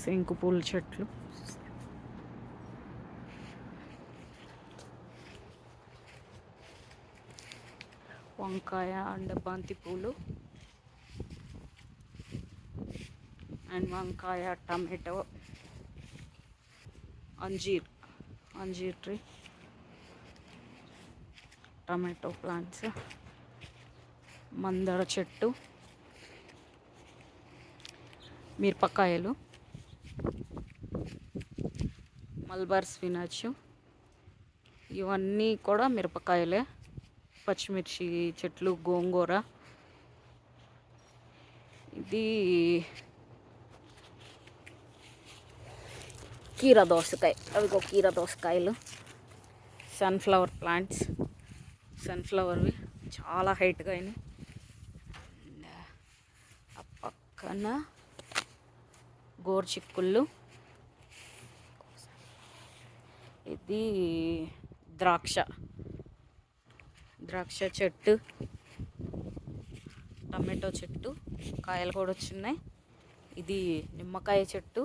శంకు పూల చెట్లు, వంకాయ అండ్ బంతి పూలు అండ్ వంకాయ, టమాటో, అంజీర్ ట్రీ, టమాటో ప్లాంట్స్, మందార చెట్టు, మిరపకాయలు, మల్బర్ స్పినాచ్, ఇవన్నీ కూడా మిరపకాయలే. పచ్చిమిర్చి చెట్లు, గోంగూర, ఇది కీర దోసకాయ, అవిగో కీర దోసకాయలు, సన్ఫ్లవర్ ప్లాంట్స్, సన్ఫ్లవర్వి చాలా హైట్గా అయినాయి. ఆ పక్కన గోరుచిక్కుళ్ళు, ఇది ద్రాక్ష చెట్టు, టమాటో చెట్టు, కాయలు కూడా వచ్చినాయి. ఇది నిమ్మకాయ చెట్టు,